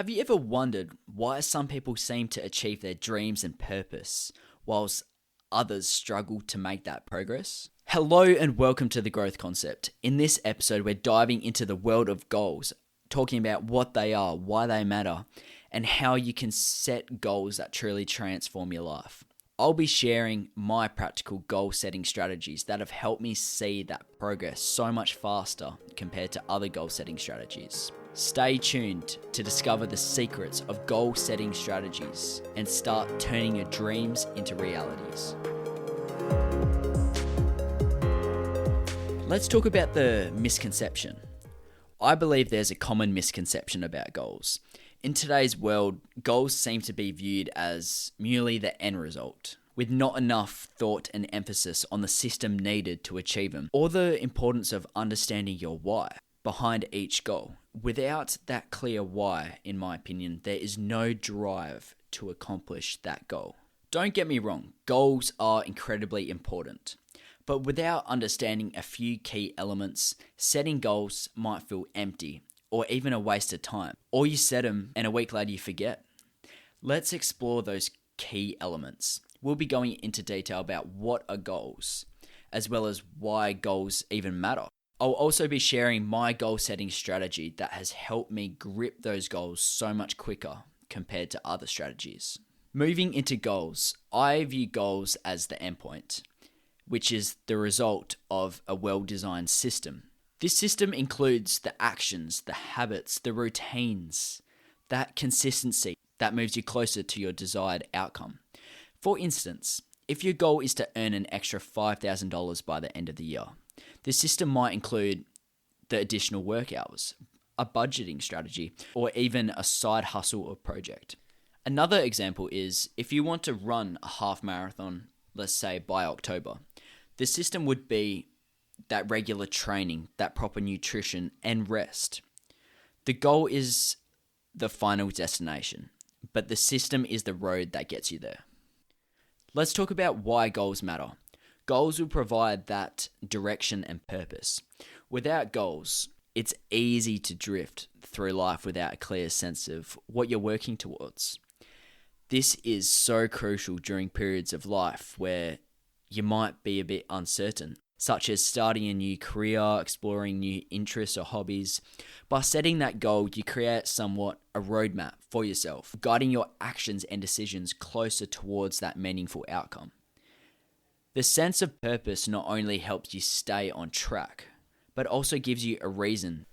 Have you ever wondered why some people seem to achieve their dreams and purpose, whilst others struggle to make that progress? Hello and welcome to The Growth Concept. In this episode, we're diving into the world of goals, talking about what they are, why they matter, and how you can set goals that truly transform your life. I'll be sharing my practical goal setting strategies that have helped me see that progress so much faster compared to other goal setting strategies. Stay tuned to discover the secrets of goal setting strategies and start turning your dreams into realities. Let's talk about the misconception. I believe there's a common misconception about goals. In today's world, goals seem to be viewed as merely the end result, with not enough thought and emphasis on the system needed to achieve them, or the importance of understanding your why behind each goal. Without that clear why, in my opinion, there is no drive to accomplish that goal. Don't get me wrong, goals are incredibly important. But without understanding a few key elements, setting goals might feel empty or even a waste of time. Or you set them and a week later you forget. Let's explore those key elements. We'll be going into detail about what are goals, as well as why goals even matter. I'll also be sharing my goal setting strategy that has helped me grip those goals so much quicker compared to other strategies. Moving into goals, I view goals as the endpoint, which is the result of a well-designed system. This system includes the actions, the habits, the routines, that consistency that moves you closer to your desired outcome. For instance, if your goal is to earn an extra $5,000 by the end of the year, the system might include the additional work hours, a budgeting strategy, or even a side hustle or project. Another example is if you want to run a half marathon, let's say by October, the system would be that regular training, that proper nutrition and rest. The goal is the final destination, but the system is the road that gets you there. Let's talk about why goals matter. Goals will provide that direction and purpose. Without goals, it's easy to drift through life without a clear sense of what you're working towards. This is so crucial during periods of life where you might be a bit uncertain, such as starting a new career, exploring new interests or hobbies. By setting that goal, you create somewhat a roadmap for yourself, guiding your actions and decisions closer towards that meaningful outcome. The sense of purpose not only helps you stay on track, but also gives you a reason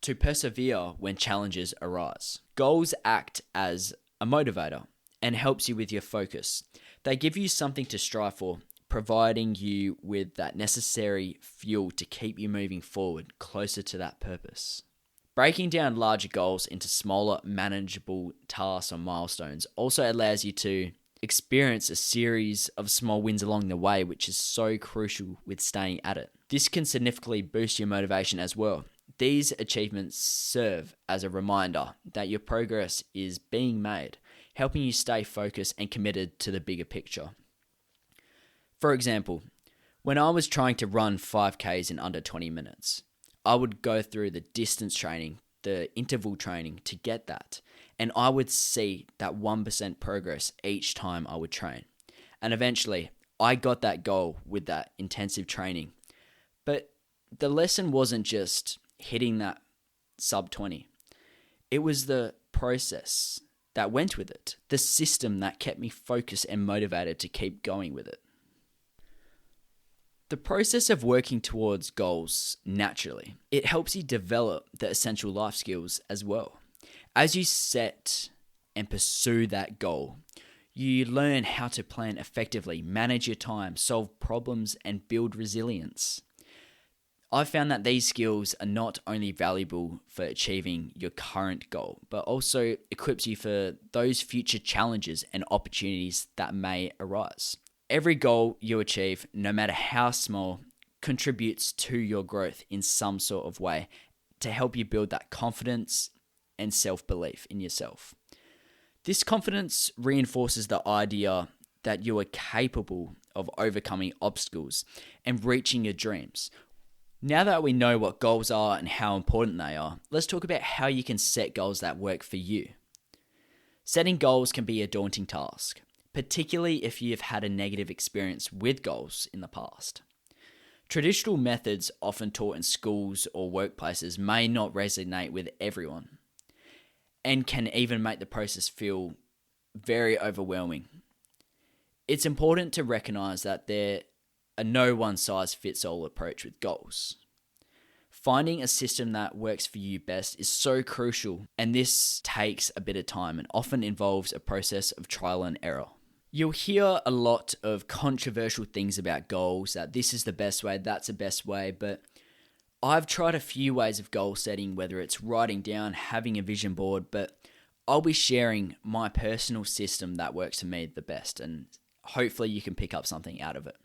to persevere when challenges arise. Goals act as a motivator and helps you with your focus. They give you something to strive for, providing you with that necessary fuel to keep you moving forward closer to that purpose. Breaking down larger goals into smaller, manageable tasks or milestones also allows you to experience a series of small wins along the way, which is so crucial with staying at it. This can significantly boost your motivation as well. These achievements serve as a reminder that your progress is being made, helping you stay focused and committed to the bigger picture. For example, when I was trying to run 5Ks in under 20 minutes, I would go through the distance training, the interval training to get that, and I would see that 1% progress each time I would train. And eventually, I got that goal with that intensive training. But the lesson wasn't just hitting that sub 20. It was the process that went with it, the system that kept me focused and motivated to keep going with it. The process of working towards goals naturally, it helps you develop the essential life skills as well. As you set and pursue that goal, you learn how to plan effectively, manage your time, solve problems, and build resilience. I've found that these skills are not only valuable for achieving your current goal, but also equips you for those future challenges and opportunities that may arise. Every goal you achieve, no matter how small, contributes to your growth in some sort of way to help you build that confidence and self-belief in yourself. This confidence reinforces the idea that you are capable of overcoming obstacles and reaching your dreams. Now that we know what goals are and how important they are, let's talk about how you can set goals that work for you. Setting goals can be a daunting task, particularly if you've had a negative experience with goals in the past. Traditional methods often taught in schools or workplaces may not resonate with everyone and can even make the process feel very overwhelming. It's important to recognize that there are no one-size-fits-all approach with goals. Finding a system that works for you best is so crucial, and this takes a bit of time and often involves a process of trial and error. You'll hear a lot of controversial things about goals, that this is the best way, that's the best way, but I've tried a few ways of goal setting, whether it's writing down, having a vision board, but I'll be sharing my personal system that works for me the best, and hopefully you can pick up something out of it.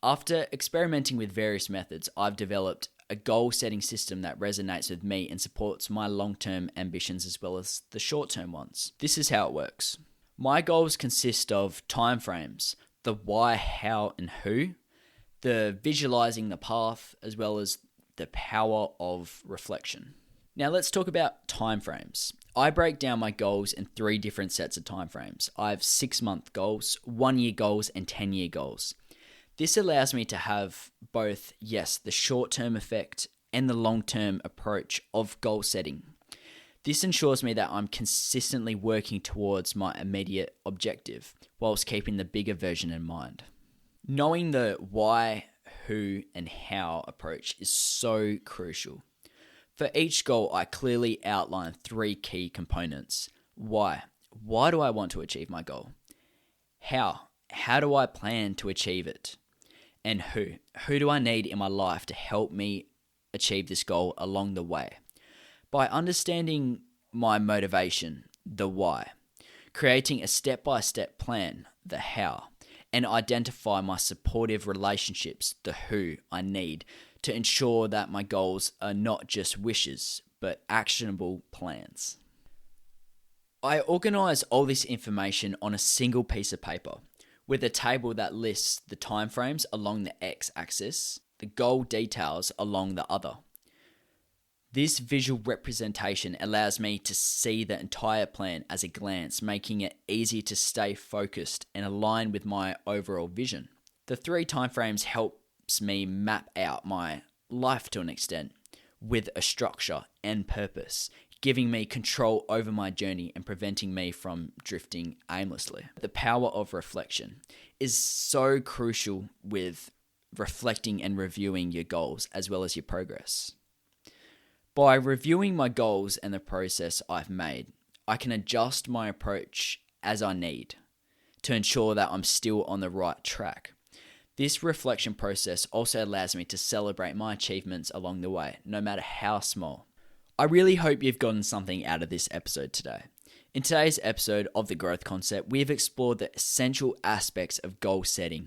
After experimenting with various methods, I've developed a goal-setting system that resonates with me and supports my long-term ambitions as well as the short-term ones. This is how it works. My goals consist of timeframes, the why, how, and who, the visualizing the path, as well as the power of reflection. Now let's talk about timeframes. I break down my goals in 3 different sets of timeframes. I have 6-month goals, 1-year goals, and 10-year goals. This allows me to have both, the short-term effect and the long-term approach of goal setting. This ensures me that I'm consistently working towards my immediate objective, whilst keeping the bigger version in mind. Knowing the why, who, and how approach is so crucial. For each goal, I clearly outline 3 key components. Why? Why do I want to achieve my goal? How? How do I plan to achieve it? And who? Who do I need in my life to help me achieve this goal along the way? By understanding my motivation, the why, creating a step-by-step plan, the how, and identify my supportive relationships, the who I need to ensure that my goals are not just wishes, but actionable plans. I organize all this information on a single piece of paper, with a table that lists the timeframes along the x-axis, the goal details along the other. This visual representation allows me to see the entire plan as a glance, making it easy to stay focused and align with my overall vision. The 3 timeframes helps me map out my life to an extent with a structure and purpose, giving me control over my journey and preventing me from drifting aimlessly. The power of reflection is so crucial with reflecting and reviewing your goals as well as your progress. By reviewing my goals and the process I've made, I can adjust my approach as I need to ensure that I'm still on the right track. This reflection process also allows me to celebrate my achievements along the way, no matter how small. I really hope you've gotten something out of this episode today. In today's episode of The Growth Concept, we have explored the essential aspects of goal setting,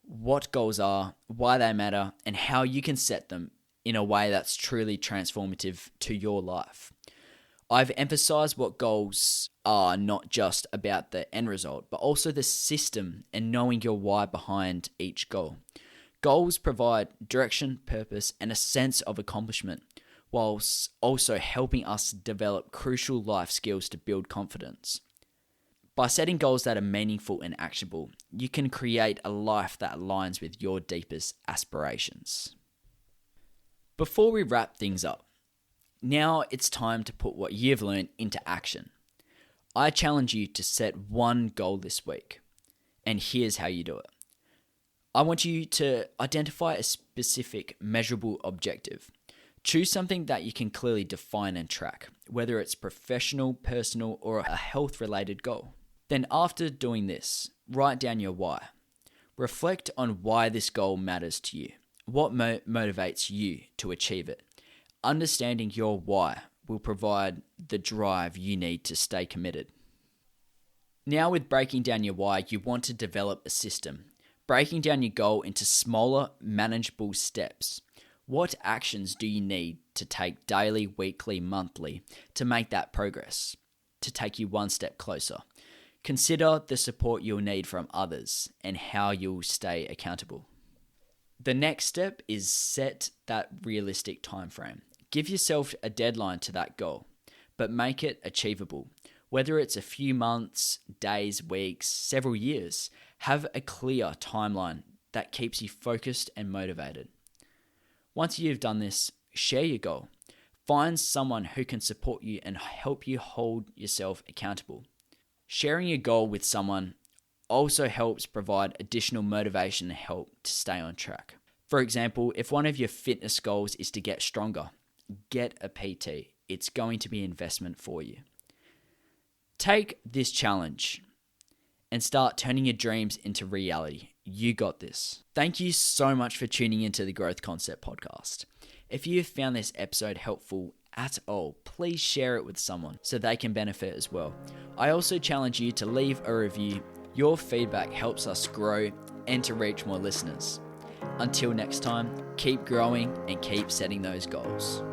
what goals are, why they matter, and how you can set them in a way that's truly transformative to your life. I've emphasized what goals are not just about the end result, but also the system and knowing your why behind each goal. Goals provide direction, purpose, and a sense of accomplishment, whilst also helping us develop crucial life skills to build confidence. By setting goals that are meaningful and actionable, you can create a life that aligns with your deepest aspirations. Before we wrap things up, now it's time to put what you've learned into action. I challenge you to set one goal this week, and here's how you do it. I want you to identify a specific, measurable objective. Choose something that you can clearly define and track, whether it's professional, personal, or a health-related goal. Then after doing this, write down your why. Reflect on why this goal matters to you. What motivates you to achieve it? Understanding your why will provide the drive you need to stay committed. Now with breaking down your why, you want to develop a system. Breaking down your goal into smaller, manageable steps. What actions do you need to take daily, weekly, monthly to make that progress, to take you one step closer? Consider the support you'll need from others and how you'll stay accountable. The next step is set that realistic time frame. Give yourself a deadline to that goal, but make it achievable. Whether it's a few months, days, weeks, several years, have a clear timeline that keeps you focused and motivated. Once you've done this, share your goal. Find someone who can support you and help you hold yourself accountable. Sharing your goal with someone also helps provide additional motivation and help to stay on track. For example, if one of your fitness goals is to get stronger, get a PT. It's going to be an investment for you. Take this challenge and start turning your dreams into reality. You got this. Thank you so much for tuning into the Growth Concept podcast. If you have found this episode helpful at all, please share it with someone so they can benefit as well. I also challenge you to leave a review. Your feedback helps us grow and to reach more listeners. Until next time, keep growing and keep setting those goals.